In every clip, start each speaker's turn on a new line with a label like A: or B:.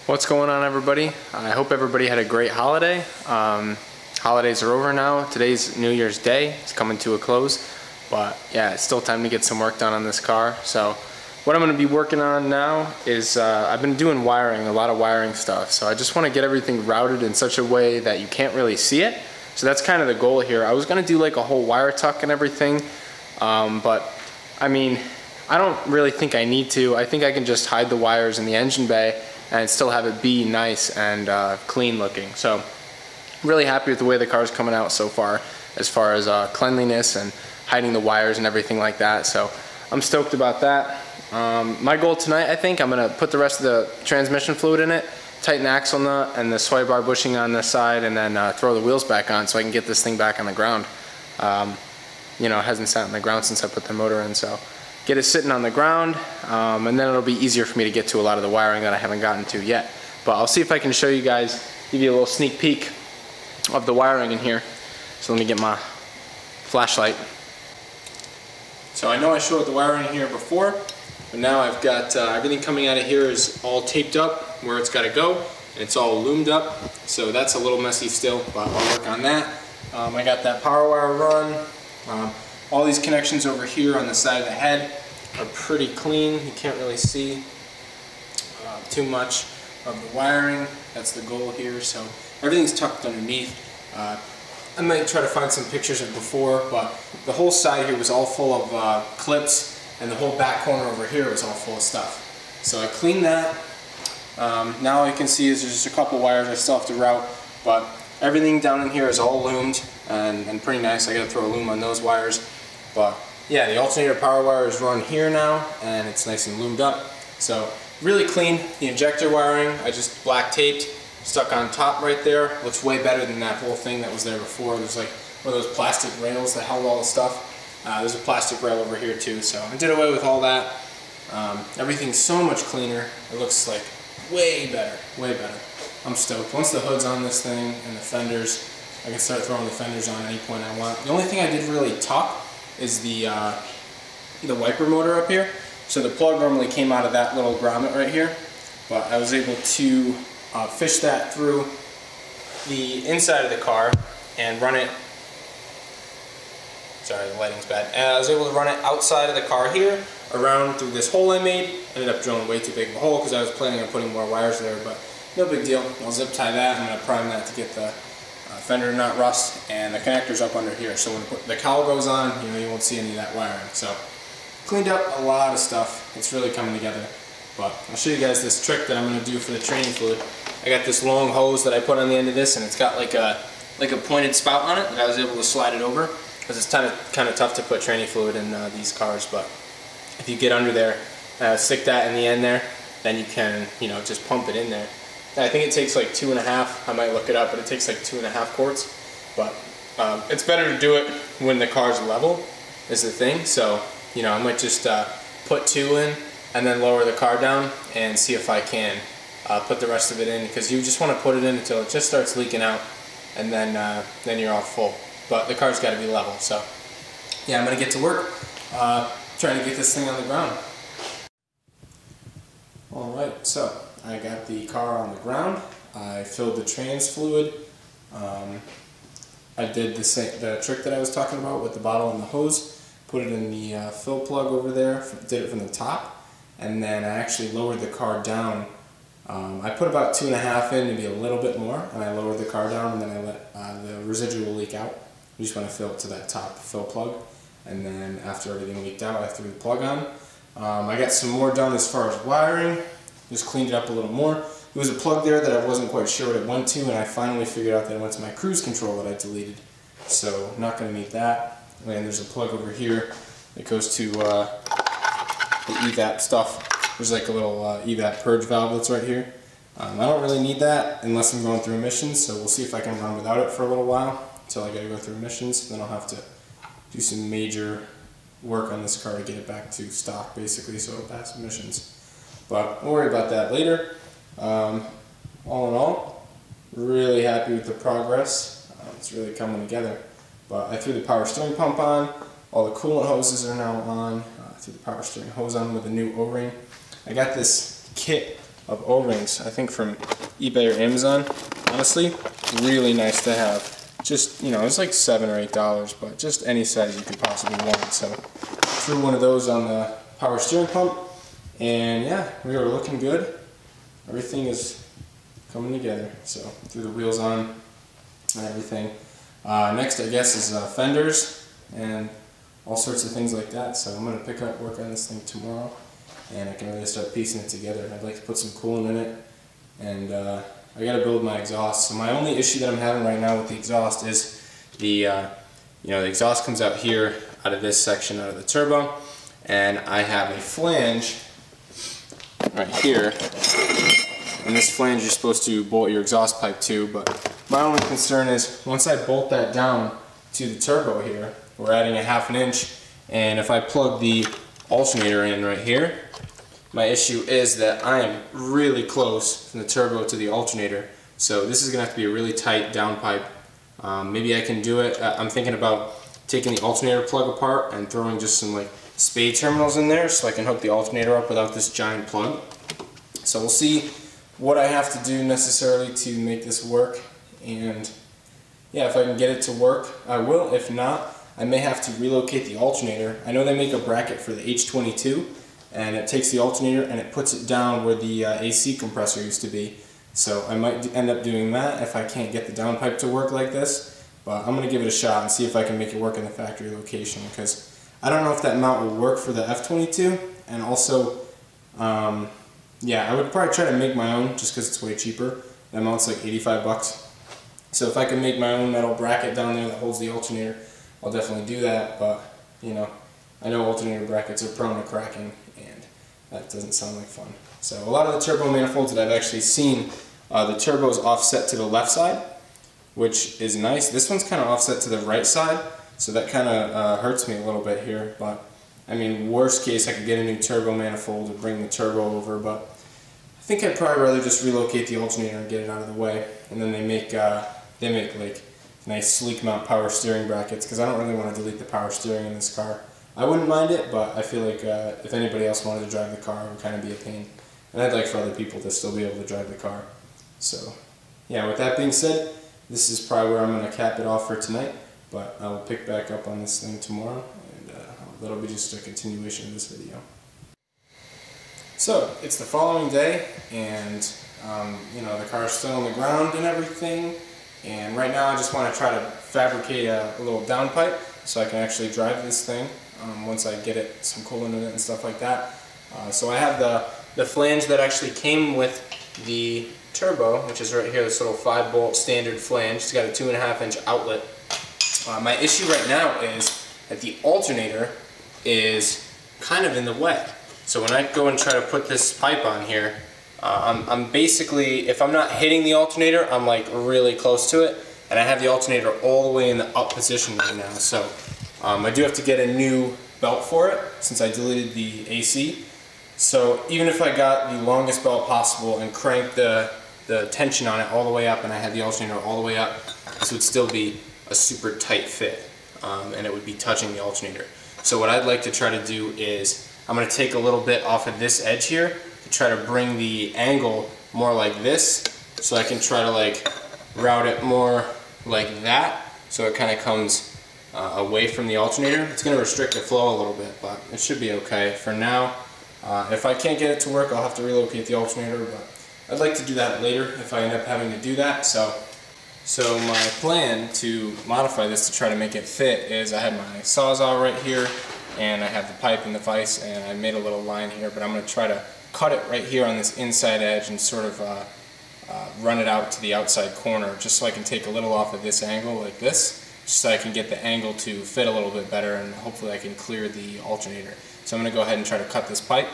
A: What's going on, everybody? I hope everybody had a great holiday. Holidays are over now. Today's New Year's Day. It's coming to a close. But yeah, it's still time to get some work done on this car. So what I'm going to be working on now is I've been doing wiring, a lot of wiring stuff. So I just want to get everything routed in such a way that you can't really see it. So that's kind of the goal here. I was going to do like a whole wire tuck and everything. But I mean, I don't really think I need to. I think I can just hide the wires in the engine bay and still have it be nice and clean looking. So I'm really happy with the way the car's coming out so far as cleanliness and hiding the wires and everything like that. So I'm stoked about that. My goal tonight, I think, I'm gonna put the rest of the transmission fluid in it, tighten the axle nut and the sway bar bushing on this side, and then throw the wheels back on so I can get this thing back on the ground. You know, it hasn't sat on the ground since I put the motor in, so get it sitting on the ground, and then it'll be easier for me to get to a lot of the wiring that I haven't gotten to yet. But I'll see if I can show you guys, give you a little sneak peek of the wiring in here. So let me get my flashlight. So I know I showed the wiring here before, but now I've got everything coming out of here is all taped up where it's got to go, and it's all loomed up. So that's a little messy still, but I'll work on that. I got that power wire run. All these connections over here on the side of the head are pretty clean. You can't really see too much of the wiring. That's the goal here. So everything's tucked underneath. I might try to find some pictures of before, but the whole side here was all full of clips, and the whole back corner over here was all full of stuff. So I cleaned that. Now all you can see is there's just a couple wires I still have to route, but everything down in here is all loomed and pretty nice. I gotta throw a loom on those wires. But yeah, the alternator power wire is run here now, and it's nice and loomed up. So really clean. The injector wiring, I just black taped, stuck on top right there. Looks way better than that whole thing that was there before. There's like one of those plastic rails that held all the stuff. There's a plastic rail over here too, so I did away with all that. Everything's so much cleaner. It looks like way better, way better. I'm stoked. Once the hood's on this thing and the fenders, I can start throwing the fenders on any point I want. The only thing I did really tuck is the wiper motor up here. So the plug normally came out of that little grommet right here, but I was able to fish that through the inside of the car and run it. Sorry, the lighting's bad. And I was able to run it outside of the car here, around through this hole I made. Ended up drilling way too big of a hole because I was planning on putting more wires there, but no big deal. I'll zip tie that. I'm going to prime that to get the fender nut rust, and the connector's up under here. So when the cowl goes on, you won't see any of that wiring. So cleaned up a lot of stuff. It's really coming together. But I'll show you guys this trick that I'm going to do for the training fluid. I got this long hose that I put on the end of this, and it's got like a pointed spout on it that I was able to slide it over, because it's kind of tough to put training fluid in these cars. But if you get under there, stick that in the end there, then you can just pump it in there. I think it takes like 2.5. I might look it up, but it takes like 2.5 quarts. But it's better to do it when the car's level, is the thing. So I might just put 2 in and then lower the car down and see if I can put the rest of it in, because you just want to put it in until it just starts leaking out, and then you're all full. But the car's got to be level. So yeah, I'm gonna get to work trying to get this thing on the ground. All right, so I got the car on the ground. I filled the trans fluid. I did the trick that I was talking about with the bottle and the hose. Put it in the fill plug over there. Did it from the top, and then I actually lowered the car down. I put about 2.5 in, maybe a little bit more, and I lowered the car down, and then I let the residual leak out. You just want to fill it to that top fill plug, and then after everything leaked out, I threw the plug on. I got some more done as far as wiring. Just cleaned it up a little more. There was a plug there that I wasn't quite sure what it went to, and I finally figured out that it went to my cruise control that I deleted. So I'm not going to need that. And there's a plug over here that goes to the evap stuff. There's like a little evap purge valve that's right here. I don't really need that unless I'm going through emissions, so we'll see if I can run without it for a little while until I gotta go through emissions. Then I'll have to do some major work on this car to get it back to stock, basically, so it'll pass emissions. But we'll worry about that later. All in all, really happy with the progress. It's really coming together. But I threw the power steering pump on. All the coolant hoses are now on. I threw the power steering hose on with a new O-ring. I got this kit
B: of O-rings, I think from eBay or Amazon. Honestly, really nice to have. Just, you know, it's like $7 or $8, but just any size you could possibly want. So threw one of those on the power steering pump, and yeah, we are looking good. Everything is coming together. So threw the wheels on and everything. Next, I guess, is fenders and all sorts of things like that. So I'm going to pick up work on this thing tomorrow, and I can really start piecing it together. I'd like to put some coolant in it, and I got to build my exhaust. So my only issue that I'm having right now with the exhaust is the the exhaust comes out here, out of this section, out of the turbo, and I have a flange right here. And this flange you're supposed to bolt your exhaust pipe to, but my only concern is once I bolt that down to the turbo here, we're adding a ½ inch, and if I plug the alternator in right here, my issue is that I am really close from the turbo to the alternator, so this is going to have to be a really tight down pipe. Maybe I can do it. I'm thinking about taking the alternator plug apart and throwing just some like spade terminals in there so I can hook the alternator up without this giant plug. So we'll see what I have to do necessarily to make this work, and yeah, if I can get it to work, I will. If not, I may have to relocate the alternator. I know they make a bracket for the H22, and it takes the alternator and it puts it down where the AC compressor used to be. So I might end up doing that if I can't get the downpipe to work like this, but I'm going to give it a shot and see if I can make it work in the factory location, because I don't know if that mount will work for the F22, and also yeah, I would probably try to make my own just because it's way cheaper. That mount's like 85 bucks. So if I can make my own metal bracket down there that holds the alternator, I'll definitely do that, but you know, I know alternator brackets are prone to cracking, and that doesn't sound like fun. So a lot of the turbo manifolds that I've actually seen, the turbo is offset to the left side, which is nice. This one's kind of offset to the right side, so that kind of hurts me a little bit here, but I mean, worst case, I could get a new turbo manifold and bring the turbo over, but I think I'd probably rather just relocate the alternator and get it out of the way. And then they make like nice sleek mount power steering brackets, because I don't really want to delete the power steering in this car. I wouldn't mind it, but I feel like if anybody else wanted to drive the car, it would kind of be a pain. And I'd like for other people to still be able to drive the car. So yeah, with that being said, this is probably where I'm going to cap it off for tonight, but I will pick back up on this thing tomorrow, and that'll be just a continuation of this video. So it's the following day, and you know, the car's still on the ground and everything, and right now I just want to try to fabricate a little downpipe so I can actually drive this thing once I get it some coolant in it and stuff like that. So I have the flange that actually came with the turbo, which is right here, this little 5-bolt standard flange. It's got a 2.5 inch outlet. My issue right now is that the alternator is kind of in the way. So when I go and try to put this pipe on here, I'm basically, if I'm not hitting the alternator, I'm like really close to it, and I have the alternator all the way in the up position right now. So I do have to get a new belt for it since I deleted the AC. So even if I got the longest belt possible and cranked the tension on it all the way up, and I had the alternator all the way up, this would still be a super tight fit, and it would be touching the alternator. So what I'd like to try to do is, I'm going to take a little bit off of this edge here to try to bring the angle more like this, so I can try to like route it more like that, so it kind of comes away from the alternator. It's going to restrict the flow a little bit, but it should be okay for now. If I can't get it to work, I'll have to relocate the alternator, but I'd like to do that later if I end up having to do that. So my plan to modify this to try to make it fit is I have my Sawzall right here, and I have the pipe and the vise, and I made a little line here, but I'm going to try to cut it right here on this inside edge and sort of run it out to the outside corner, just so I can take a little off of this angle like this, just so I can get the angle to fit a little bit better, and hopefully I can clear the alternator. So I'm going to go ahead and try to cut this pipe,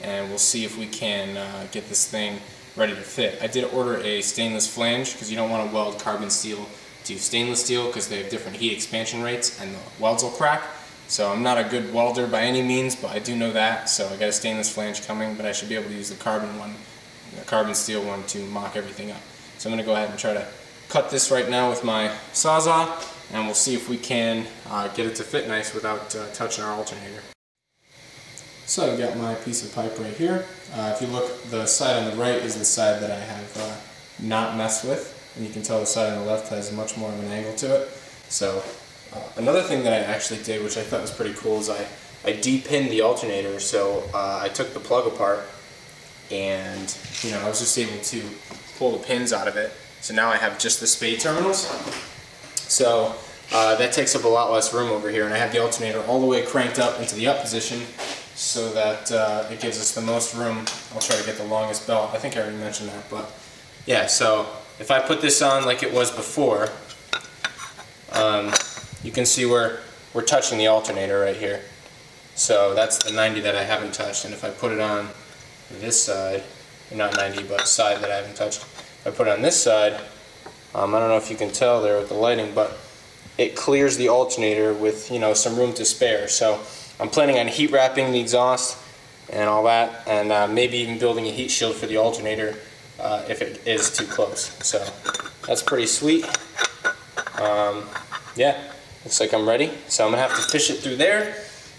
B: and we'll see if we can get this thing ready to fit. I did order a stainless flange, because you don't want to weld carbon steel to stainless steel because they have different heat expansion rates and the welds will crack. So I'm not a good welder by any means, but I do know that, so I got a stainless flange coming, but I should be able to use the carbon steel one to mock everything up. So I'm going to go ahead and try to cut this right now with my Sawzall, and we'll see if we can get it to fit nice without touching our alternator. So I've got my piece of pipe right here. If you look, the side on the right is the side that I have not messed with, and you can tell the side on the left has much more of an angle to it. So another thing that I actually did, which I thought was pretty cool, is I de-pinned the alternator. So I took the plug apart, and I was just able to pull the pins out of it. So now I have just the spade terminals. So that takes up a lot less room over here, and I have the alternator all the way cranked up into the up position so that it gives us the most room. I'll try to get the longest belt. I think I already mentioned that, but yeah, so if I put this on like it was before, you can see we're touching the alternator right here. So that's the 90 that I haven't touched, and if I put it on this side, not 90, but side that I haven't touched, if I put it on this side, I don't know if you can tell there with the lighting, but it clears the alternator with some room to spare. So I'm planning on heat wrapping the exhaust and all that, and maybe even building a heat shield for the alternator if it is too close. So that's pretty sweet. Yeah, looks like I'm ready. So I'm gonna have to fish it through there,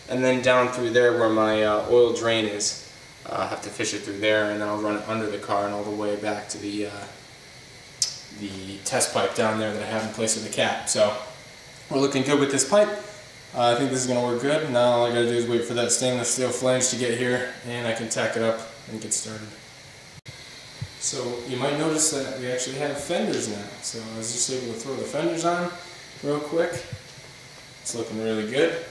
B: and then down through there where my oil drain is. I'll have to fish it through there, and then I'll run it under the car and all the way back to the test pipe down there that I have in place of the cap. So we're looking good with this pipe. I think this is going to work good. Now all I got to do is wait for that stainless steel flange to get here, and I can tack it up and get started. So you might notice that we actually have fenders now. So I was just able to throw the fenders on real quick. It's looking really good.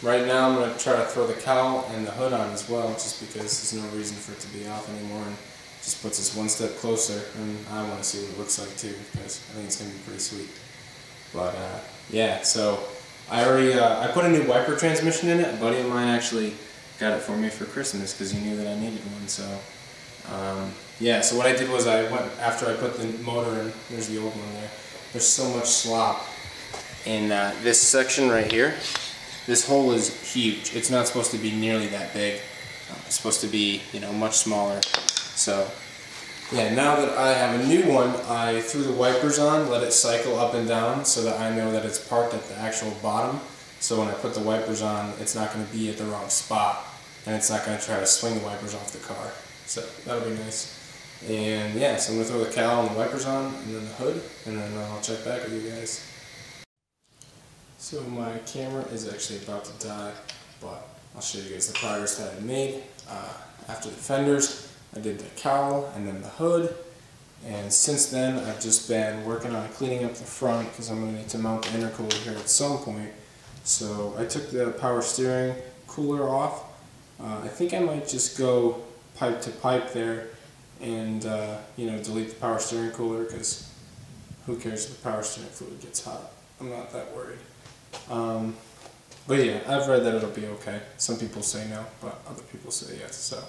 B: Right now I'm going to try to throw the cowl and the hood on as well, just because there's no reason for it to be off anymore, and just puts us one step closer, and I want to see what it looks like too, because I think it's going to be pretty sweet. But yeah, so I already I put a new wiper transmission in it. A buddy of mine actually got it for me for Christmas because he knew that I needed one. So yeah, so what I did was I went, after I put the motor in, there's the old one there, there's so much slop in this section right here. This hole is huge. It's not supposed to be nearly that big. It's supposed to be, much smaller. So yeah, now that I have a new one, I threw the wipers on, let it cycle up and down so that I know that it's parked at the actual bottom. So when I put the wipers on, it's not going to be at the wrong spot, and it's not going to try to swing the wipers off the car. So that'll be nice. And yeah, so I'm going to throw the cowl and the wipers on, and then the hood, and then I'll check back with you guys. So my camera is actually about to die, but I'll show you guys the progress that I made. After the fenders, I did the cowl and then the hood, and since then I've just been working on cleaning up the front because I'm going to need to mount the intercooler here at some point. So I took the power steering cooler off. I think I might just go pipe to pipe there and delete the power steering cooler, because who cares if the power steering fluid gets hot? I'm not that worried. But yeah, I've read that it'll be okay. Some people say no, but other people say yes, so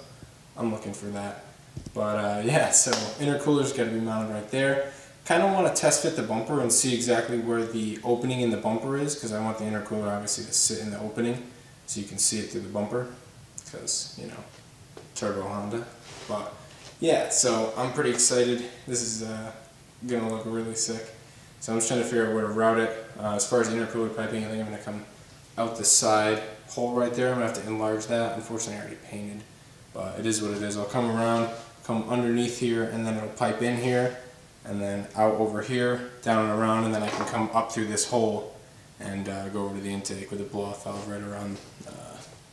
B: I'm looking for that. But yeah, so intercooler's got to be mounted right there. Kind of want to test fit the bumper and see exactly where the opening in the bumper is, because I want the intercooler obviously to sit in the opening so you can see it through the bumper, because, turbo Honda. But yeah, so I'm pretty excited. This is going to look really sick. So I'm just trying to figure out where to route it. As far as intercooler piping, I think I'm going to come out the side hole right there. I'm going to have to enlarge that. Unfortunately, I already painted, but it is what it is. I'll come around, come underneath here, and then it'll pipe in here, and then out over here, down and around, and then I can come up through this hole and go over to the intake with a blow-off valve right around,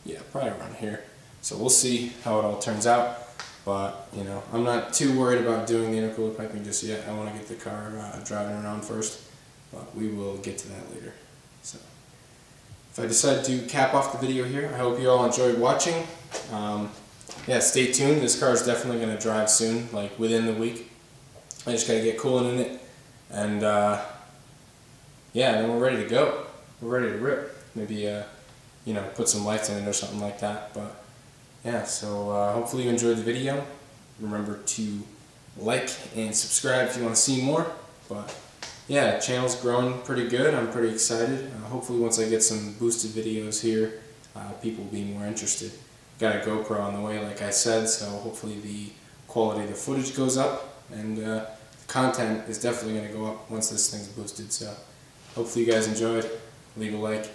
B: yeah, probably around here. So we'll see how it all turns out. But, I'm not too worried about doing the intercooler piping just yet. I want to get the car driving around first, but we will get to that later. So, if I decide to cap off the video here, I hope you all enjoyed watching. Yeah, stay tuned. This car is definitely going to drive soon, like within the week. I just got to get coolant in it, and yeah, then we're ready to go. We're ready to rip. Maybe, put some lights in it or something like that. But yeah, so hopefully you enjoyed the video. Remember to like and subscribe if you want to see more. But yeah, channel's growing pretty good. I'm pretty excited. Hopefully once I get some boosted videos here, people will be more interested. Got a GoPro on the way, like I said, so hopefully the quality of the footage goes up, and the content is definitely going to go up once this thing's boosted. So hopefully you guys enjoyed. Leave a like.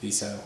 B: Peace out.